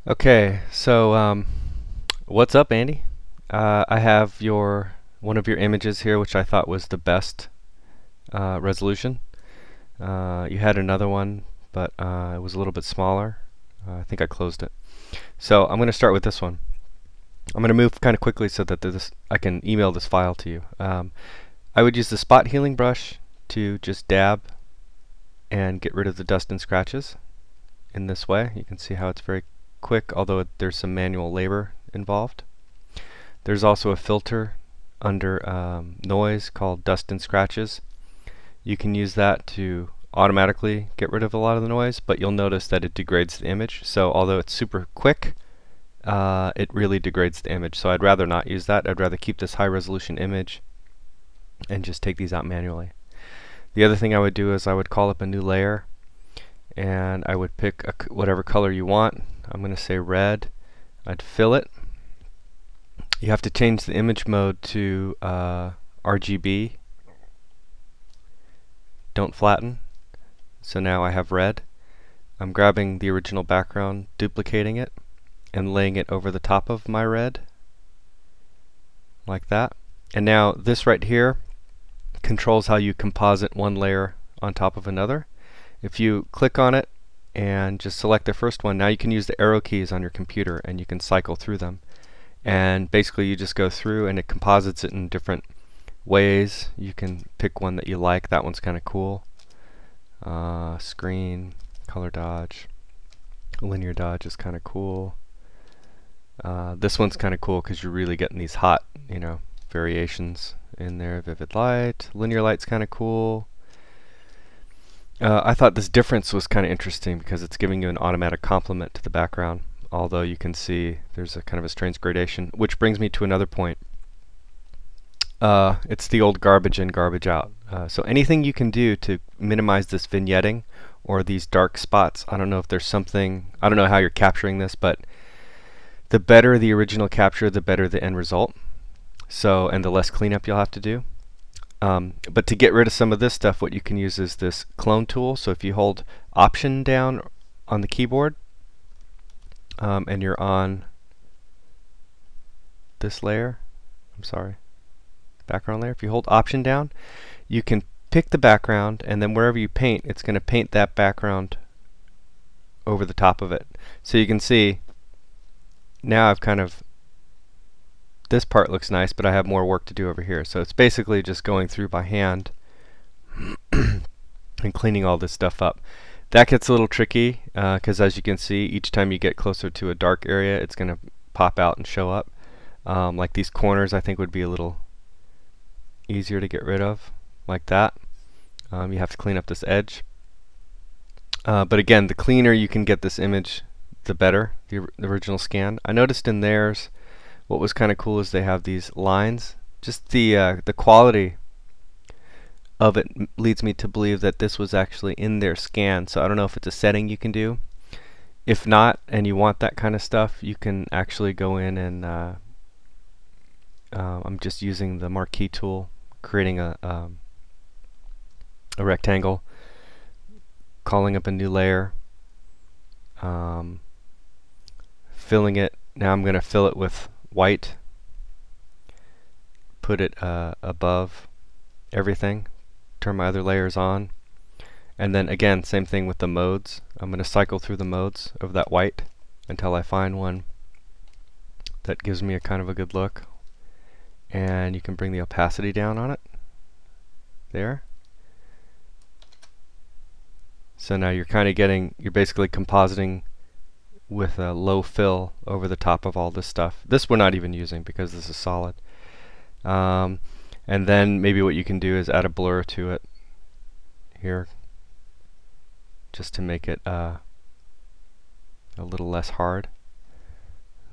Okay, so what's up, Andy? I have one of your images here, which I thought was the best resolution. You had another one, but it was a little bit smaller. I think I closed it. So I'm going to start with this one. I'm going to move kind of quickly so that I can email this file to you. I would use the spot healing brush to just dab and get rid of the dust and scratches in this way. You can see how it's very quick, although there's some manual labor involved. There's also a filter under noise called dust and scratches. You can use that to automatically get rid of a lot of the noise, but you'll notice that it degrades the image. So although it's super quick, it really degrades the image. So I'd rather not use that. I'd rather keep this high resolution image and just take these out manually. The other thing I would do is I would call up a new layer and I would pick whatever color you want. I'm going to say red. I'd fill it. You have to change the image mode to RGB. Don't flatten. So now I have red. I'm grabbing the original background, duplicating it, and laying it over the top of my red, like that. And now this right here controls how you composite one layer on top of another. If you click on it and just select the first one, now you can use the arrow keys on your computer and you can cycle through them. And basically you just go through and it composites it in different ways. You can pick one that you like. That one's kind of cool. Screen, color dodge, linear dodge is kind of cool. This one's kind of cool because you're really getting these hot, variations in there. Vivid light, linear light's kind of cool. I thought this difference was kind of interesting because it's giving you an automatic complement to the background, although you can see there's a kind of a strange gradation, which brings me to another point. It's the old garbage in, garbage out. So anything you can do to minimize this vignetting or these dark spots, I don't know if there's something, I don't know how you're capturing this, but the better the original capture, the better the end result. So, and the less cleanup you'll have to do. But to get rid of some of this stuff, what you can use is this clone tool. So if you hold Option down on the keyboard, and you're on this layer, background layer. If you hold Option down, you can pick the background, and then wherever you paint, it's going to paint that background over the top of it. So you can see now this part looks nice, but I have more work to do over here. So it's basically just going through by hand and cleaning all this stuff up. That gets a little tricky because as you can see, each time you get closer to a dark area, it's going to pop out and show up. Like these corners, I think would be a little easier to get rid of, like that. You have to clean up this edge. But again, the cleaner you can get this image, the better, the original scan. I noticed in theirs, what was kind of cool is they have these lines. Just the quality of it leads me to believe that this was actually in their scan. So I don't know if it's a setting you can do. If not, and you want that kind of stuff, you can actually go in and I'm just using the marquee tool, creating a rectangle, calling up a new layer, filling it. Now I'm going to fill it with white, put it above everything, turn my other layers on, and then again, same thing with the modes. I'm going to cycle through the modes of that white until I find one that gives me a kind of a good look. And you can bring the opacity down on it there. So now you're kind of you're basically compositing with a low fill over the top of all this stuff. This we're not even using because this is solid. And then maybe what you can do is add a blur to it here, just to make it a little less hard.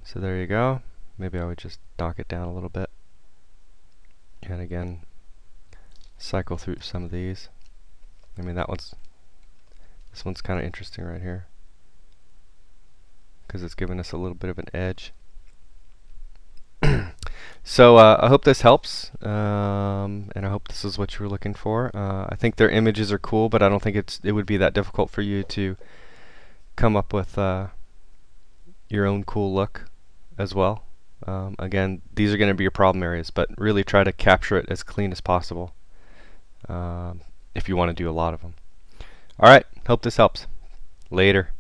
So there you go. Maybe I would just knock it down a little bit. And again, cycle through some of these. I mean, this one's kind of interesting right here, because it's giving us a little bit of an edge. So I hope this helps, and I hope this is what you were looking for. I think their images are cool, but I don't think it would be that difficult for you to come up with your own cool look as well. Again, these are going to be your problem areas, but really try to capture it as clean as possible if you want to do a lot of them. Alright, hope this helps. Later.